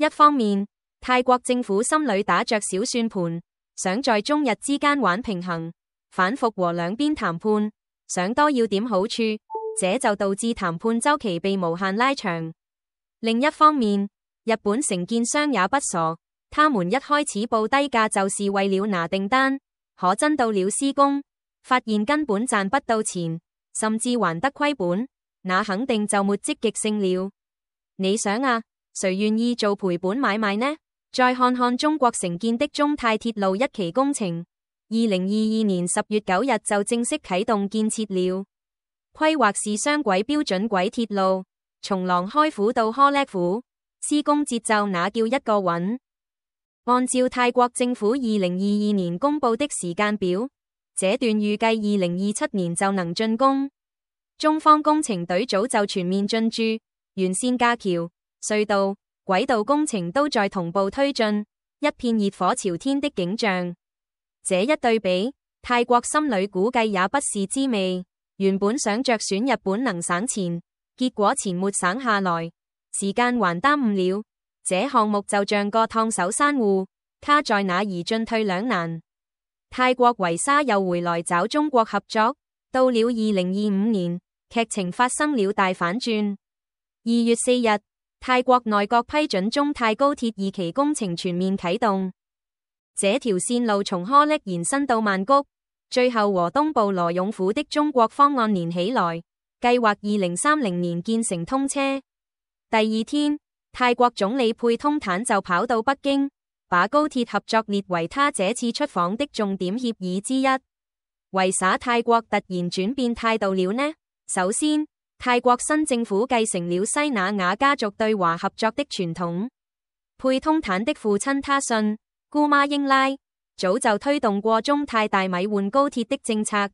一方面，泰國政府心裏打着小算盤，想在中日之間玩平衡，反復和兩邊談判，想多要點好處，這就導致談判週期被無限拉長。另一方面，日本承建商也不傻，他們一開始報低價就是為了拿訂單，可真到了施工，發現根本賺不到錢，甚至還得虧本，那肯定就沒積極性了。你想啊，誰願意做賠本買賣呢？再看看中國承建的中泰鐵路一期工程，2022年10月9日就正式啟動建設了。規劃是雙軌標準軌鐵路，從廊開府到呵叻府，施工節奏那叫一個穩。按照泰國政府2022年公布的時間表，這段預計2027年就能竣工。中方工程隊早就全面進駐，完善架橋、隧道、軌道工程都在同步推進，一片熱火朝天的景象。這一對比，泰國心裏估計也不是滋味。原本想着選日本能省錢，結果錢沒省下來，時間還耽誤了。這項目就像個燙手山芋，卡在那兒進退兩難。泰國維沙又回來找中國合作，到了2025年，劇情發生了大反轉。2月4日，泰國內閣批准中泰高鐵2期工程全面啟動。這條線路從呵叻延伸到曼谷，最後和東部羅勇府的中國方案連起來，計劃2030年建成通車。第二天，泰國總理佩通坦就跑到北京，把高鐵合作列為他這次出訪的重點協議之一。為啥泰國突然轉變態度了呢？首先，泰國新政府繼承了西那雅家族對華合作的傳統。佩通坦的父親他信姑媽英拉早就推動過中泰大米換高鐵的政策。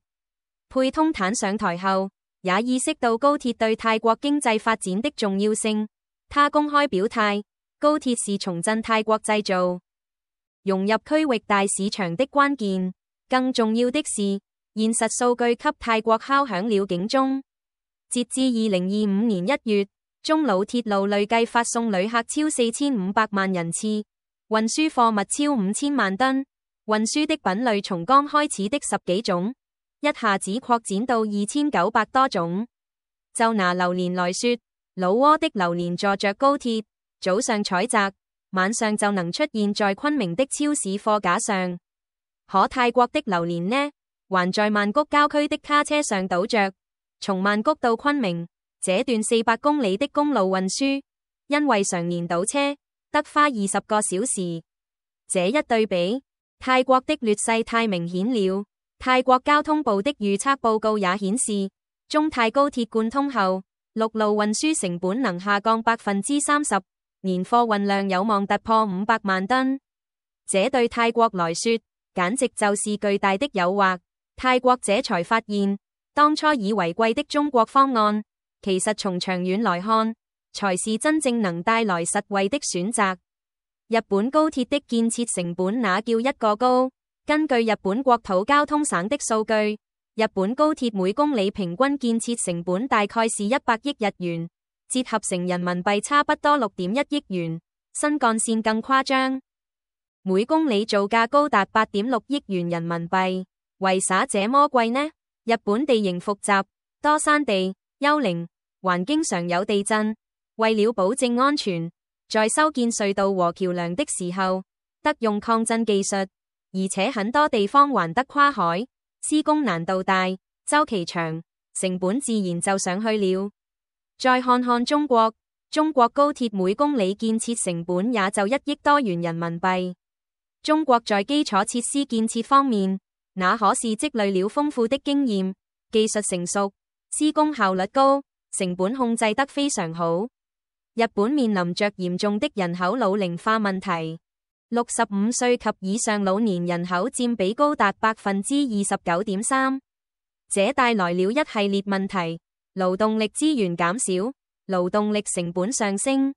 佩通坦上台後，也意識到高鐵對泰國經濟發展的重要性。他公開表態，高鐵是重振泰國製造、融入區域大市場的關鍵。更重要的是，現實數據給泰國敲響了警鐘。截至2025年1月，中老鐵路累計發送旅客超4500萬人次，運輸貨物超5000萬噸，運輸的品類從剛開始的10幾種，一下子擴展到2900多種。就拿榴蓮來說，老撾的榴蓮坐着高鐵，早上採摘，晚上就能出現在昆明的超市貨架上。可泰國的榴蓮呢，還在曼谷郊區的卡車上倒着。從曼谷到昆明這段400公里的公路運輸，因為常年堵車，得花20個小時。這一對比，泰國的劣勢太明顯了。泰國交通部的預測報告也顯示，中泰高鐵貫通後，陸路運輸成本能下降30%，年貨運量有望突破500萬噸。這對泰國來說，簡直就是巨大的誘惑。泰國這才發現，當初以為貴的中國方案，其實從長遠來看，才是真正能帶來實惠的選擇。日本高鐵的建設成本那叫一個高。根據日本國土交通省的數據，日本高鐵每公里平均建設成本大概是100億日元，折合成人民幣差不多6.1億元。新幹線更誇張，每公里造價高達8.6億元人民幣。為啥這麼貴呢？日本地形複雜，多山地、丘陵，還經常有地震。為了保證安全，在修建隧道和橋樑的時候，得用抗震技術，而且很多地方還得跨海，施工難度大，週期長，成本自然就上去了。再看看中國，中國高鐵每公里建設成本也就1億多元人民幣。中國在基礎設施建設方面，那可是積累了豐富的經驗，技術成熟，施工效率高，成本控制得非常好。日本面臨着嚴重的人口老齡化問題，65歲及以上老年人口佔比高達29.3%，這帶來了一系列問題，勞動力資源減少，勞動力成本上升。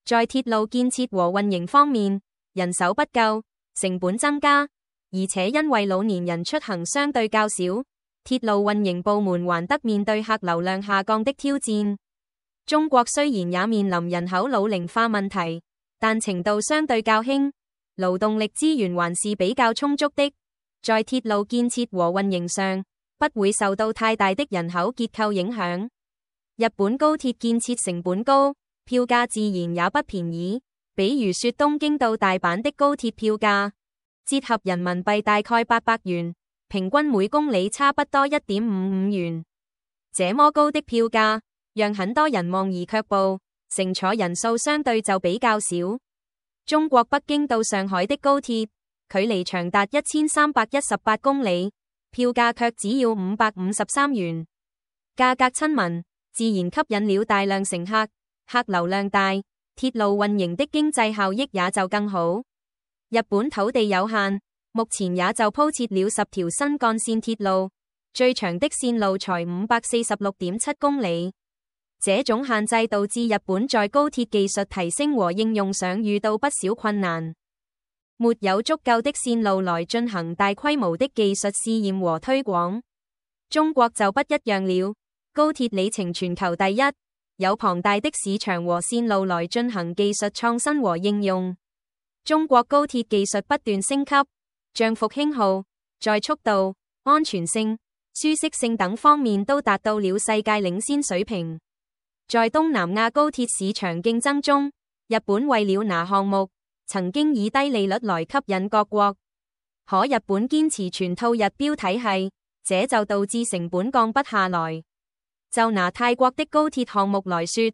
在鐵路建設和運營方面，人手不夠，成本增加。而且因為老年人出行相對較少，鐵路運營部門還得面對客流量下降的挑戰。中國雖然也面臨人口老齡化問題，但程度相對較輕，勞動力資源還是比較充足的。在鐵路建設和運營上，不會受到太大的人口結構影響。日本高鐵建設成本高，票價自然也不便宜。比如說東京到大阪的高鐵票價，折合人民幣大概800元，平均每公里差不多1.55元。這麼高的票價，讓很多人望而卻步，乘坐人數相對就比較少。中國北京到上海的高鐵，距離長達1318公里，票價卻只要553元，價格親民，自然吸引了大量乘客，客流量大，鐵路運營的經濟效益也就更好。日本土地有限，目前也就鋪設了10條新幹線鐵路，最長的線路才546.7公里。這種限制導致日本在高鐵技術提升和應用上遇到不少困難。沒有足夠的線路來進行大規模的技術試驗和推廣。中國就不一樣了，高鐵里程全球第一，有龐大的市場和線路來進行技術創新和應用。中國高鐵技術不斷升級，像復興號，在速度、安全性、舒適性等方面都達到了世界領先水平。在東南亞高鐵市場競爭中，日本為了拿項目，曾經以低利率來吸引各國，可日本堅持全套日標體系，這就導致成本降不下來。就拿泰國的高鐵項目來說，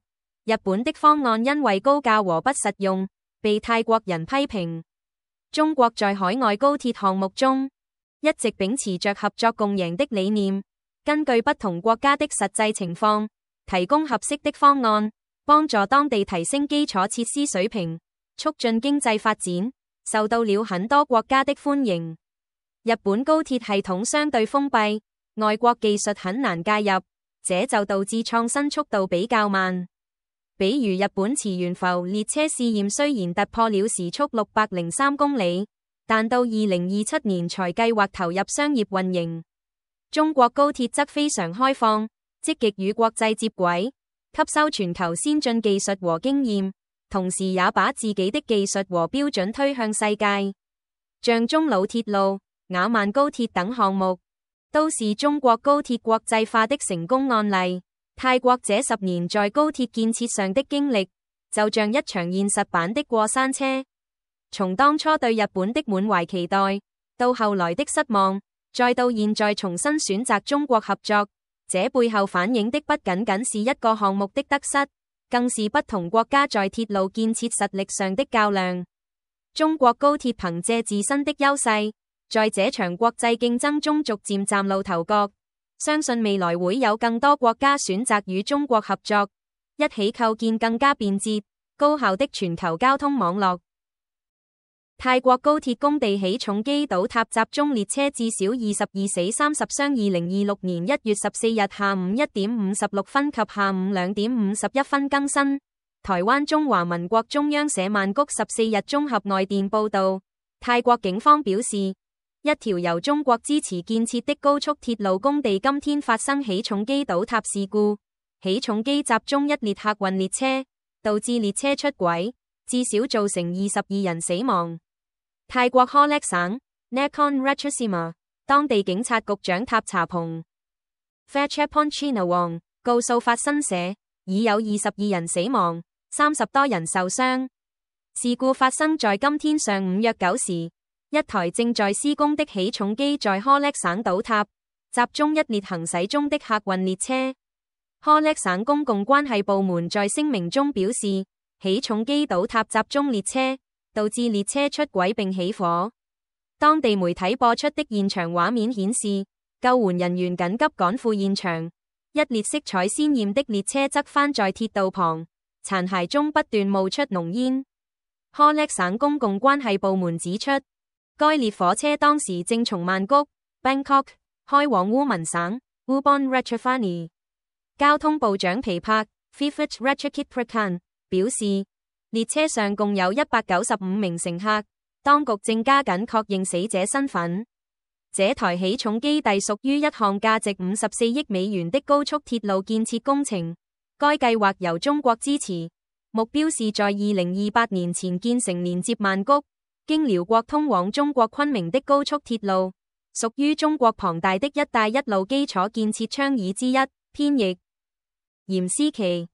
日本的方案因為高價和不實用，被泰國人批評。中國在海外高鐵項目中，一直秉持着合作共贏的理念，根據不同國家的實際情況，提供合適的方案，幫助當地提升基礎設施水平，促進經濟發展，受到了很多國家的歡迎。日本高鐵系統相對封閉，外國技術很難介入，這就導致創新速度比較慢。比如日本池原浮列車試驗雖然突破了時速603公里，但到2027年才計劃投入商業運營。中國高鐵則非常開放，積極與國際接軌，吸收全球先進技術和經驗，同時也把自己的技術和標準推向世界。像中老鐵路、雅萬高鐵等項目，都是中國高鐵國際化的成功案例。泰國這10年在高鐵建設上的經歷，就像一場現實版的過山車。從當初對日本的滿懷期待，到後來的失望，再到現在重新選擇中國合作，這背後反映的不僅僅是一個項目的得失，更是不同國家在鐵路建設實力上的較量。中國高鐵憑借自身的優勢，在這場國際競爭中逐漸嶄露頭角。相信未來會有更多國家選擇與中國合作，一起構建更加便捷、高效的全球交通網絡。泰國高鐵工地起重機倒塌集中列車至少22死30傷。2026年1月14日下午1點56分及下午2點51分更新。台灣中華民國中央社曼谷14日綜合外電報道，泰國警方表示，一條由中國支持建設的高速鐵路工地今天發生起重機倒塌事故，起重機集中一列客運列車，導致列車出軌，至少造成22人死亡。泰國呵叻省 Nakhon Ratchasima 當地警察局長塔查蓬 Phatchaphong Chinawong 告訴法新社，已有22人死亡，30多人受傷。事故發生在今天上午約9時。一台正在施工的起重機在呵叻省倒塌，集中一列行駛中的客運列車。呵叻省公共關係部門在聲明中表示，起重機倒塌集中列車，導致列車出軌並起火。當地媒體播出的現場畫面顯示，救援人員緊急趕赴現場，一列色彩鮮豔的列車側翻在鐵道旁，殘骸中不斷冒出濃煙。呵叻省公共關係部門指出，該列火車當時正從曼谷 Bangkok 開往烏汶省 Ubon Ratchathani。交通部長皮柏 Phiphat Ratchakitprakarn 表示，列車上共有195名乘客，當局正加緊確認死者身份。這台起重機隸屬於一項價值54億美元的高速鐵路建設工程，該計劃由中國支持，目標是在2028年前建成連接曼谷、經遼國通往中國昆明的高速鐵路，屬於中國龐大的一帶一路基礎建設倡議之一。編譯：嚴思琪。